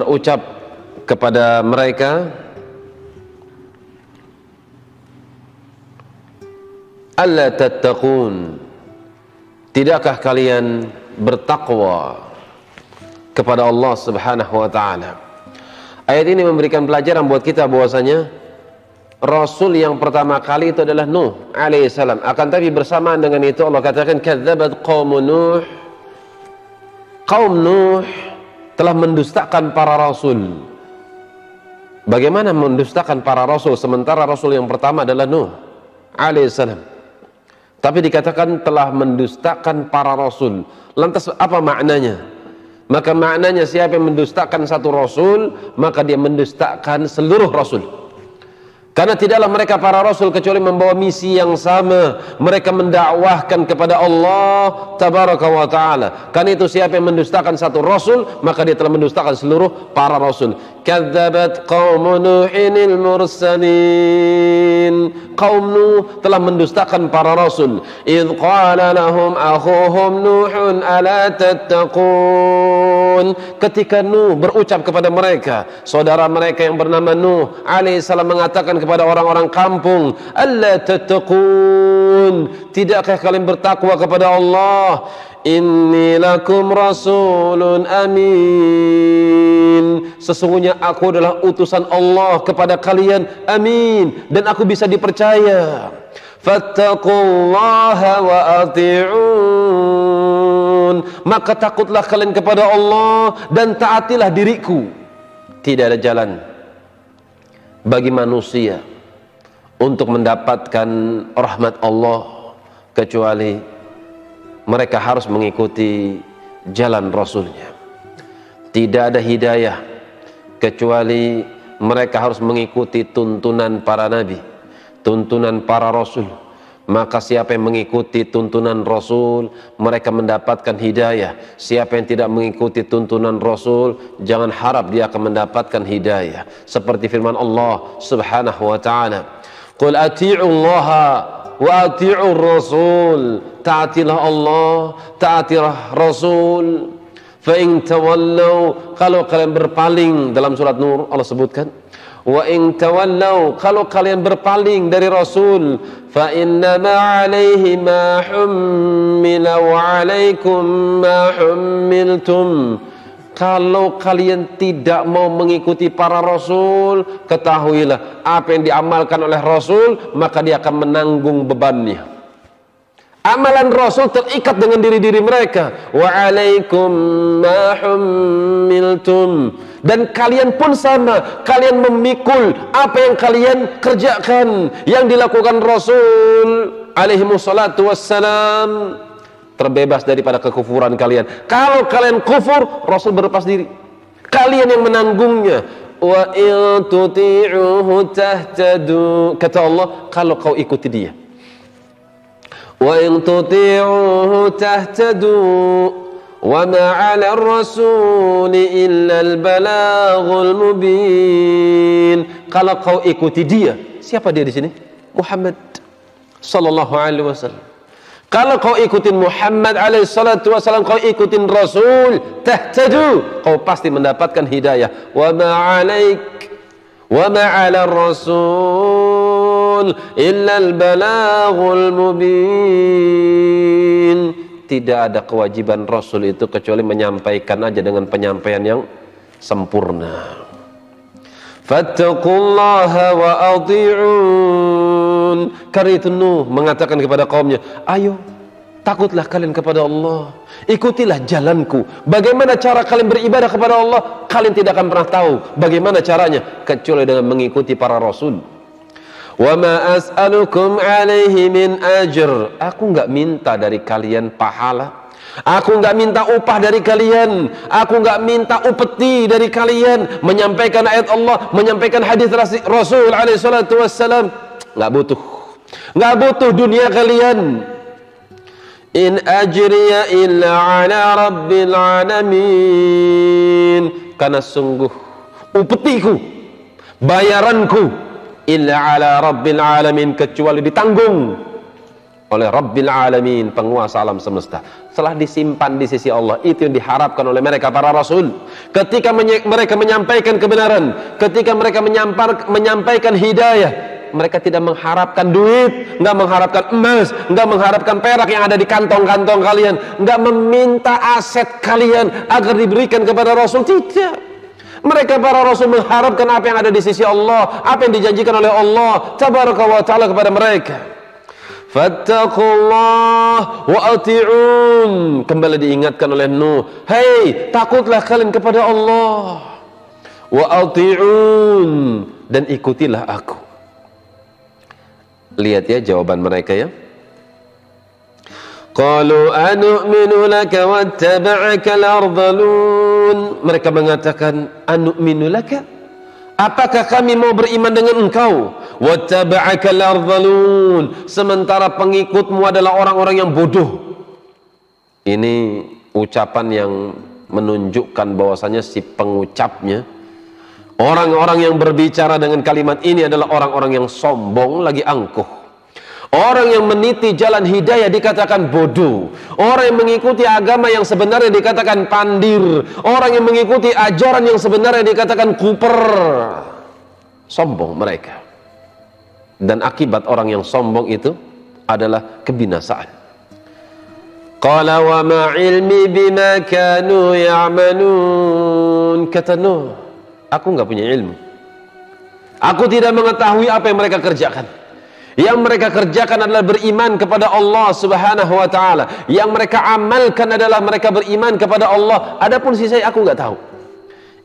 berucap kepada mereka, alla tattaqun, tidakkah kalian bertakwa kepada Allah Subhanahu wa taala. Ayat ini memberikan pelajaran buat kita bahwasanya Rasul yang pertama kali itu adalah Nuh alaihissalam. Akan tapi bersamaan dengan itu Allah katakan kadzabat qaum Nuh. Kaum Nuh telah mendustakan para rasul. Bagaimana mendustakan para rasul sementara Rasul yang pertama adalah Nuh alaihissalam? Tapi dikatakan telah mendustakan para rasul. Lantas apa maknanya? Maka maknanya siapa yang mendustakan satu rasul, maka dia mendustakan seluruh rasul. Karena tidaklah mereka para rasul kecuali membawa misi yang sama. Mereka mendakwahkan kepada Allah tabaraka wa ta'ala. Karena itu siapa yang mendustakan satu rasul, maka dia telah mendustakan seluruh para rasul. Kadzabat qaum Nuhinil mursalin. Kaum Nuh telah mendustakan para rasul. Idh qala lahum akhuhum Nuhun ala tattaqun. Ketika Nuh berucap kepada mereka, saudara mereka yang bernama Nuh alaihissalam mengatakan kepada orang-orang kampung, alla tattaqun, tidakkah kalian bertakwa kepada Allah? Inni lakum rasulun amin, sesungguhnya aku adalah utusan Allah kepada kalian, amin, dan aku bisa dipercaya. Fattaqullaha wa ati'un, maka takutlah kalian kepada Allah dan taatilah diriku. Tidak ada jalan bagi manusia untuk mendapatkan rahmat Allah kecuali mereka harus mengikuti jalan Rasulnya. Tidak ada hidayah kecuali mereka harus mengikuti tuntunan para nabi, tuntunan para rasul. Maka siapa yang mengikuti tuntunan Rasul, mereka mendapatkan hidayah. Siapa yang tidak mengikuti tuntunan Rasul, jangan harap dia akan mendapatkan hidayah. Seperti firman Allah Subhanahu wa ta'ala, qul ati'u Allah wa ati'u Rasul, taatilah Allah, taatilah Rasul. Fa in tawallaw, kalau kalian berpaling, dalam surat Nur Allah sebutkan, wa in tawallaw, kalau kalian berpaling dari Rasul, fa innama alaihi ma hummila wa alaikum ma hummiltum. Kalau kalian tidak mau mengikuti para rasul, ketahuilah apa yang diamalkan oleh Rasul, maka dia akan menanggung bebannya. Amalan Rasul terikat dengan diri-diri mereka. Wa alaikum ma hummiltum, dan kalian pun sama, kalian memikul apa yang kalian kerjakan, yang dilakukan Rasul alaihi wassalatu wassalam. Terbebas daripada kekufuran kalian. Kalau kalian kufur, Rasul berlepas diri, kalian yang menanggungnya. Wa in tuti'uhu tahtadu, kata Allah, kalau kau ikuti dia, wa in tuti'uhu tahtadu wa ma 'ala ar-rasuli illa al-balaghul mubin. Kalau kau ikuti dia, siapa dia di sini? Muhammad sallallahu alaihi wasallam. Kalau kau ikutin Muhammad alaihi salatu wasallam, kau ikutin Rasul, tahtadu, kau pasti mendapatkan hidayah. Wa ma 'alaik wa ma 'ala ar-rasul illa al-balaghul mubin. Tidak ada kewajiban Rasul itu kecuali menyampaikan aja dengan penyampaian yang sempurna. Fattaqullaha wa ati'un. Karena itu Nuh mengatakan kepada kaumnya, ayo takutlah kalian kepada Allah, ikutilah jalanku. Bagaimana cara kalian beribadah kepada Allah, kalian tidak akan pernah tahu bagaimana caranya kecuali dengan mengikuti para rasul. Wa ma as'alukum alaihi min ajr, aku enggak minta dari kalian pahala, aku enggak minta upah dari kalian, aku enggak minta upeti dari kalian menyampaikan ayat Allah, menyampaikan hadis Rasul alaihi salatu wassalam. Enggak butuh dunia kalian. In ajriya illa ala rabbil alamin, karena sungguh upetiku, bayaranku, illa ala rabbil alamin, kecuali ditanggung oleh Rabbil Alamin, penguasa alam semesta. Telah disimpan di sisi Allah. Itu yang diharapkan oleh mereka para rasul. Ketika mereka menyampaikan kebenaran, ketika mereka menyampaikan hidayah, mereka tidak mengharapkan duit, nggak mengharapkan emas, nggak mengharapkan perak yang ada di kantong-kantong kalian, nggak meminta aset kalian agar diberikan kepada Rasul. Tidak. Mereka para Rasul mengharapkan apa yang ada di sisi Allah, apa yang dijanjikan oleh Allah Tabaraka wa Ta'ala kepada mereka. Fattaqullah wa ati'un. Kembali diingatkan oleh Nuh, hei, takutlah kalian kepada Allah, wa ati'un, dan ikutilah aku. Lihat ya jawaban mereka ya. Qalu anu'minu laka wattaba'aka al-ardhalun. Mereka mengatakan, anu'minu laka, apakah kami mau beriman dengan engkau? Wattaba'aka al-ardhalun, sementara pengikutmu adalah orang-orang yang bodoh. Ini ucapan yang menunjukkan bahwasanya si pengucapnya, orang-orang yang berbicara dengan kalimat ini adalah orang-orang yang sombong lagi angkuh. Orang yang meniti jalan hidayah dikatakan bodoh. Orang yang mengikuti agama yang sebenarnya dikatakan pandir. Orang yang mengikuti ajaran yang sebenarnya dikatakan kuper. Sombong mereka. Dan akibat orang yang sombong itu adalah kebinasaan. Qala wa ma ilmi bima kanu ya'malun. Kata Nuh, aku nggak punya ilmu. Aku tidak mengetahui apa yang mereka kerjakan. Yang mereka kerjakan adalah beriman kepada Allah Subhanahu wa Ta'ala. Yang mereka amalkan adalah mereka beriman kepada Allah. Adapun sisi aku nggak tahu.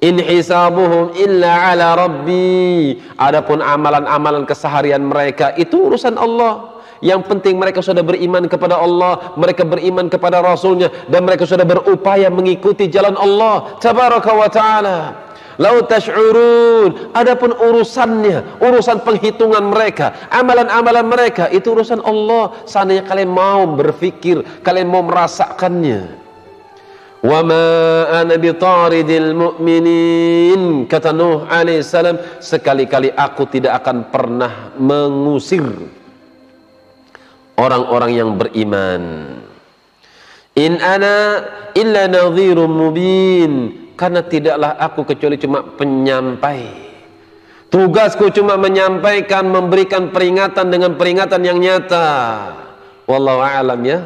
In hisabuhum illa ala rabbi. Adapun amalan-amalan keseharian mereka itu urusan Allah. Yang penting mereka sudah beriman kepada Allah, mereka beriman kepada Rasulnya, dan mereka sudah berupaya mengikuti jalan Allah Tabaraka wa Ta'ala. Lau tash'urun, adapun urusannya, urusan penghitungan mereka, amalan-amalan mereka, itu urusan Allah. Seandainya kalian mau berfikir, kalian mau merasakannya. Wa ma ana bitaridil mu'minin, kata Nuh alaihissalam, sekali-kali aku tidak akan pernah mengusir orang-orang yang beriman. In ana illa nadhirun mubin, karena tidaklah aku kecuali cuma penyampai. Tugasku cuma menyampaikan, memberikan peringatan dengan peringatan yang nyata. Wallahu a'lam ya.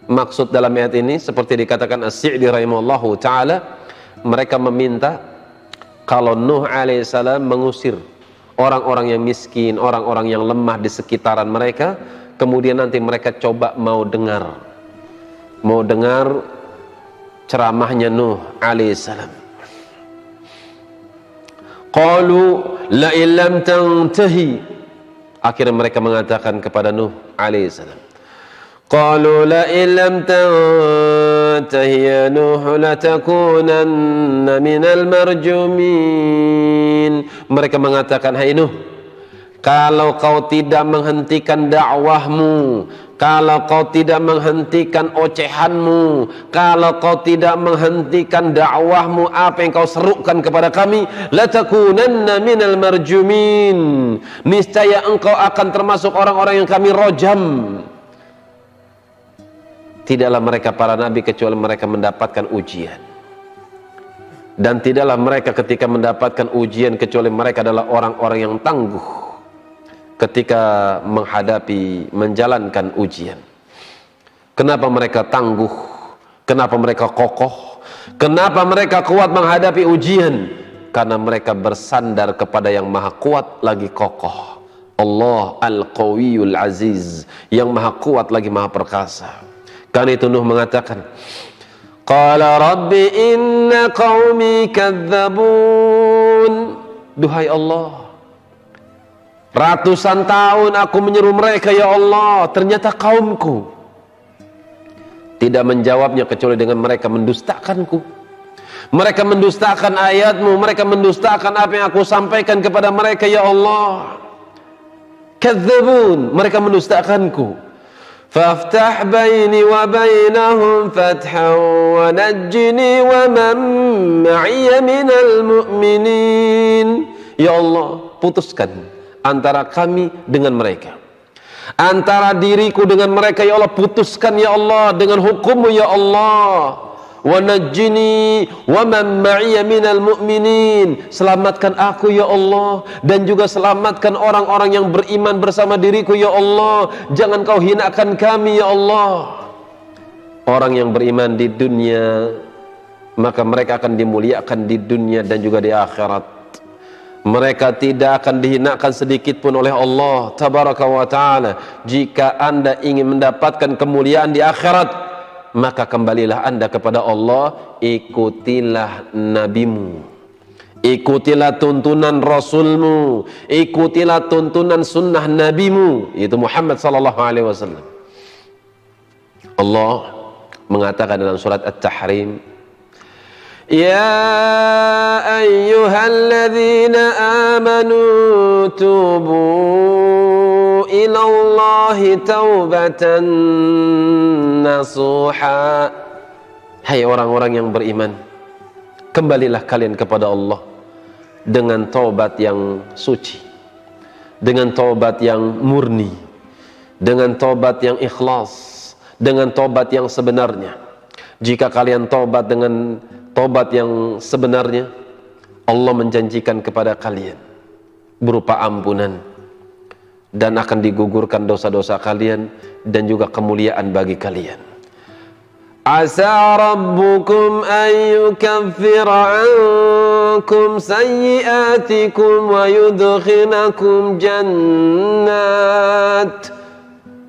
Maksud dalam ayat ini seperti dikatakan As-Sa'di rahimahullahu ta'ala, mereka meminta kalau Nuh alaihissalam mengusir orang-orang yang miskin, orang-orang yang lemah di sekitaran mereka, kemudian nanti mereka coba mau dengar ceramahnya Nuh alaihissalam. Qalu la illam tantahi, akhirnya mereka mengatakan kepada Nuh alaihissalam, qalu la illam tantahi ya Nuh latakunanna minal marjumin. Mereka mengatakan, hai Nuh, kalau kau tidak menghentikan dakwahmu, kalau kau tidak menghentikan ocehanmu, kalau kau tidak menghentikan dakwahmu, apa yang kau serukan kepada kami, latakunanna minal marjumin, niscaya engkau akan termasuk orang-orang yang kami rojam. Tidaklah mereka para nabi kecuali mereka mendapatkan ujian, dan tidaklah mereka ketika mendapatkan ujian kecuali mereka adalah orang-orang yang tangguh ketika menjalankan ujian. Kenapa mereka tangguh? Kenapa mereka kokoh? Kenapa mereka kuat menghadapi ujian? Karena mereka bersandar kepada yang maha kuat lagi kokoh, Allah Al-Qawiyul Aziz, yang maha kuat lagi maha perkasa. Karena itu Nuh mengatakan, Qala Rabbi inna qawmi kadzabun. Duhai Allah, ratusan tahun aku menyeru mereka ya Allah, ternyata kaumku tidak menjawabnya kecuali dengan mereka mendustakanku. Mereka mendustakan ayatmu, mereka mendustakan apa yang aku sampaikan kepada mereka ya Allah. Kadzabun, mereka mendustakanku. Faftah baini wa bainahum fathan wa najjini wa man ma'iya minal mu'minin. Ya Allah, putuskan antara kami dengan mereka. antara diriku dengan mereka ya Allah, putuskan ya Allah dengan hukum-Mu ya Allah. Wa najjini wa man ma'iya minal mu'minin, selamatkan aku ya Allah, dan juga selamatkan orang-orang yang beriman bersama diriku ya Allah. Jangan Kau hinakan kami ya Allah. Orang yang beriman di dunia, maka mereka akan dimuliakan di dunia dan juga di akhirat. Mereka tidak akan dihinakan sedikit pun oleh Allah tabaraka wa ta'ala. Jika Anda ingin mendapatkan kemuliaan di akhirat, maka kembalilah Anda kepada Allah, ikutilah nabimu, ikutilah tuntunan Rasulmu, ikutilah tuntunan sunnah nabimu, yaitu Muhammad sallallahu alaihi wasallam. Allah mengatakan dalam surat At-Tahrim, ya ayyuhalladzina amanu tubu ilallahi taubatan nasuha. Hai orang-orang yang beriman, kembalilah kalian kepada Allah dengan taubat yang suci, dengan taubat yang murni, dengan taubat yang ikhlas, dengan taubat yang sebenarnya. Jika kalian taubat dengan taubat yang sebenarnya, Allah menjanjikan kepada kalian berupa ampunan, dan akan digugurkan dosa-dosa kalian dan juga kemuliaan bagi kalian. Asa rabbukum an yukaffira ankum sayyiatikum wa yudkhinakum jannat.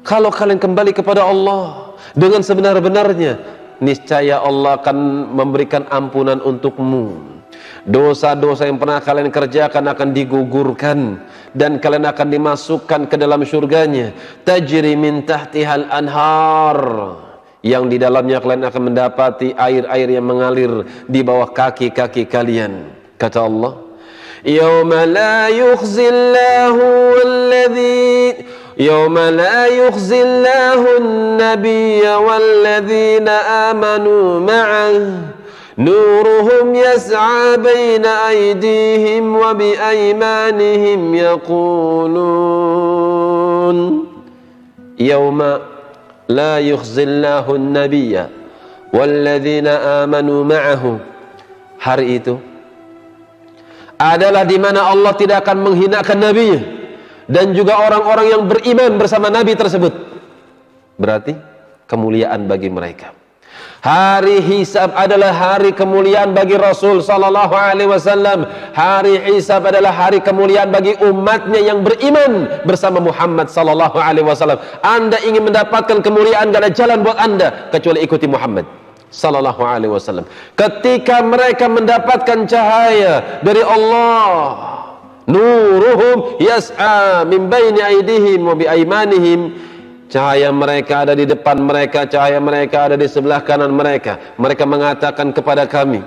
Kalau kalian kembali kepada Allah dengan sebenar-benarnya, niscaya Allah akan memberikan ampunan untukmu. Dosa-dosa yang pernah kalian kerjakan akan digugurkan, dan kalian akan dimasukkan ke dalam surganya. Tajri min tahtihal anhar, yang di dalamnya kalian akan mendapati air-air yang mengalir di bawah kaki-kaki kalian. Kata Allah, yauma la yukhzillahu alladhi Yawma la yukhzillahu an-nabiyya walladzina amanu ma'ah nuruhum yas'a baina aydihim wa bi aymanihim yaqulun yawma la yukhzillahu an-nabiyya walladzina amanu ma'ahu. Hari itu adalah di mana Allah tidak akan menghinakan nabinya dan juga orang-orang yang beriman bersama nabi tersebut. Berarti kemuliaan bagi mereka. Hari hisab adalah hari kemuliaan bagi Rasul sallallahu alaihi wasallam. Hari hisab adalah hari kemuliaan bagi umatnya yang beriman bersama Muhammad sallallahu alaihi wasallam. Anda ingin mendapatkan kemuliaan, gak ada jalan buat Anda kecuali ikuti Muhammad sallallahu alaihi wasallam. Ketika mereka mendapatkan cahaya dari Allah, nuruhum yas'a min baini aydihim wa bi aymanihim, cahaya mereka ada di depan mereka, cahaya mereka ada di sebelah kanan mereka. Mereka mengatakan kepada kami,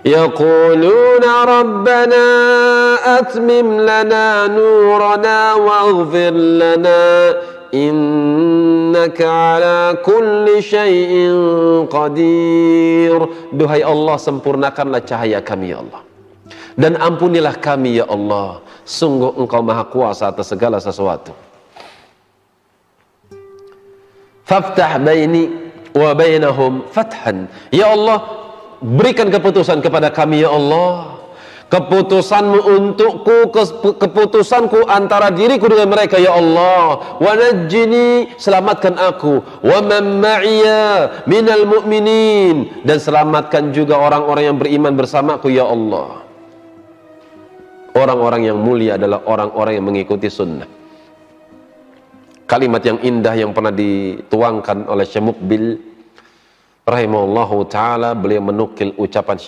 yaquluna rabbana atmim lana nurana waghfir lana innaka ala kulli syai'in qadir. Duhai Allah, sempurnakanlah cahaya kami ya Allah, dan ampunilah kami ya Allah, sungguh Engkau maha kuasa atas segala sesuatu. Faftah baini wa bainahum fathan, ya Allah, berikan keputusan kepada kami ya Allah, keputusanmu untukku, keputusanku antara diriku dengan mereka ya Allah. Wa najjini, selamatkan aku, wa man ma'iya minal mu'minin, dan selamatkan juga orang-orang yang beriman bersamaku ya Allah. Orang-orang yang mulia adalah orang-orang yang mengikuti sunnah. Kalimat yang indah yang pernah dituangkan oleh Syekh Muqbil rahimahullahu ta'ala, beliau menukil ucapan